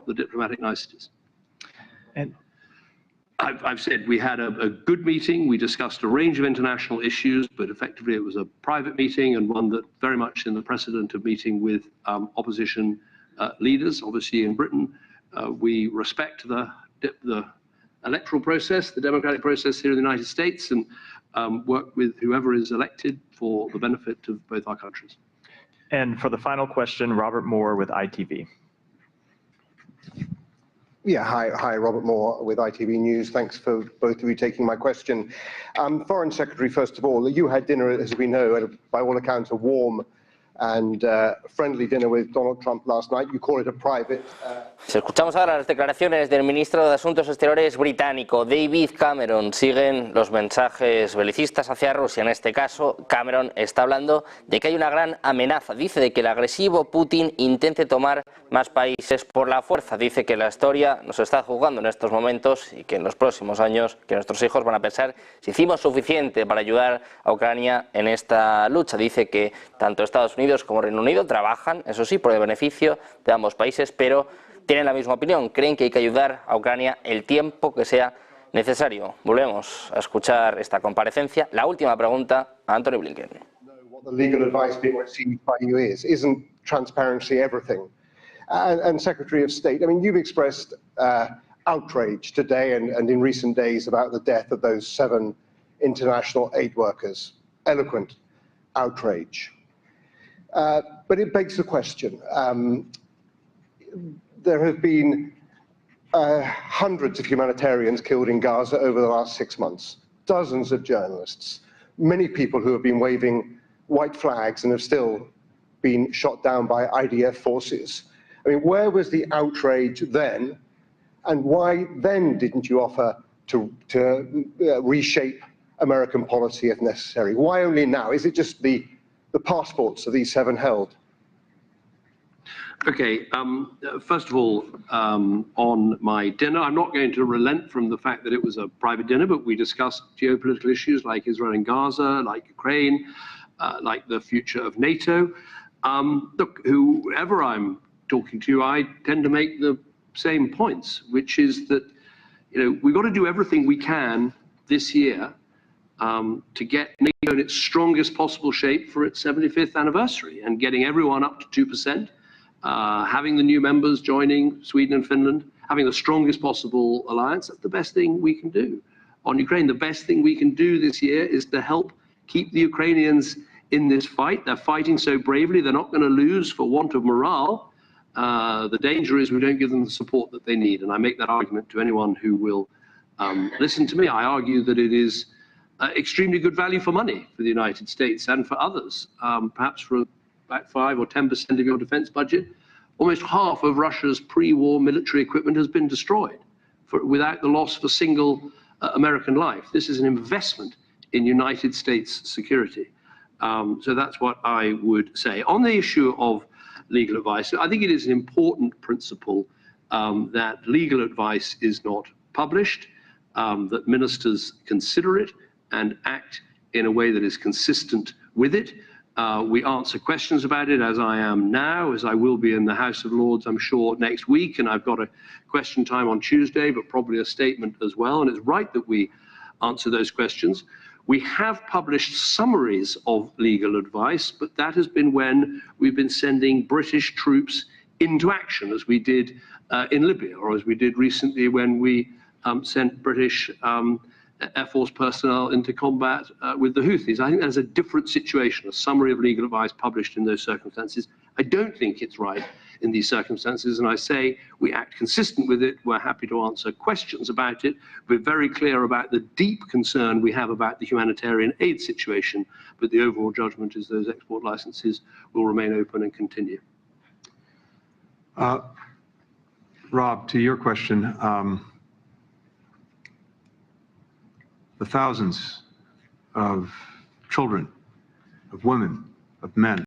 the diplomatic niceties. And I've said we had a good meeting. We discussed a range of international issues, but effectively it was a private meeting and one that very much in the precedent of meeting with opposition leaders. Obviously in Britain, we respect the electoral process, the democratic process here in the United States, and work with whoever is elected for the benefit of both our countries. And for the final question, Robert Moore with ITV. Yeah, hi, Robert Moore with ITV News. Thanks for both of you taking my question. Foreign Secretary, first of all, you had dinner, as we know, by all accounts, a warm and friendly dinner with Donald Trump last night. You call it a private. Escuchamos ahora las declaraciones del ministro de Asuntos Exteriores británico, David Cameron. Siguen los mensajes belicistas hacia Rusia. En este caso, Cameron está hablando de que hay una gran amenaza. Dice de que el agresivo Putin intente tomar más países por la fuerza. Dice que la historia nos está jugando en estos momentos y que en los próximos años que nuestros hijos van a pensar si hicimos suficiente para ayudar a Ucrania en esta lucha. Dice que tanto Estados Unidos como Reino Unido trabajan, eso sí, por el beneficio de ambos países, pero tienen la misma opinión, creen que hay que ayudar a Ucrania el tiempo que sea necesario. Volvemos a escuchar esta comparecencia. La última pregunta a Anthony Blinken. What the legal advice being received by you is. Isn't transparency everything? And Secretary of State, I mean, you've expressed outrage today and in recent days about the death of those 7 international aid workers. Eloquent outrage. But it begs the question. There have been hundreds of humanitarians killed in Gaza over the last 6 months, dozens of journalists, many people who have been waving white flags and have still been shot down by IDF forces. I mean, where was the outrage then, and why then didn't you offer to reshape American policy if necessary? Why only now? Is it just the passports of these 7 held? Okay, first of all, on my dinner, I'm not going to relent from the fact that it was a private dinner, but we discussed geopolitical issues like Israel and Gaza, like Ukraine, like the future of NATO. Look, whoever I'm talking to, I tend to make the same points, which is that, we've got to do everything we can this year to get NATO in its strongest possible shape for its 75th anniversary and getting everyone up to 2%. Having the new members joining, Sweden and Finland, having the strongest possible alliance, that's the best thing we can do. On Ukraine, the best thing we can do this year is to help keep the Ukrainians in this fight. They're fighting so bravely, they're not going to lose for want of morale. The danger is we don't give them the support that they need, and I make that argument to anyone who will listen to me. I argue that it is extremely good value for money for the United States and for others, perhaps for about 5 or 10% of your defense budget. Almost half of Russia's pre-war military equipment has been destroyed without the loss of a single American life. This is an investment in United States security. So that's what I would say. On the issue of legal advice, I think it is an important principle that legal advice is not published, that ministers consider it and act in a way that is consistent with it. We answer questions about it, as I am now, as I will be in the House of Lords, I'm sure, next week. And I've got a question time on Tuesday, but probably a statement as well. And it's right that we answer those questions. We have published summaries of legal advice, but that has been when we've been sending British troops into action, as we did in Libya, or as we did recently when we sent British Air Force personnel into combat with the Houthis. I think that's a different situation, a summary of legal advice published in those circumstances. I don't think it's right in these circumstances, and I say we act consistent with it. We're happy to answer questions about it. We're very clear about the deep concern we have about the humanitarian aid situation, but the overall judgment is those export licenses will remain open and continue. Rob, to your question, the thousands of children, of women, of men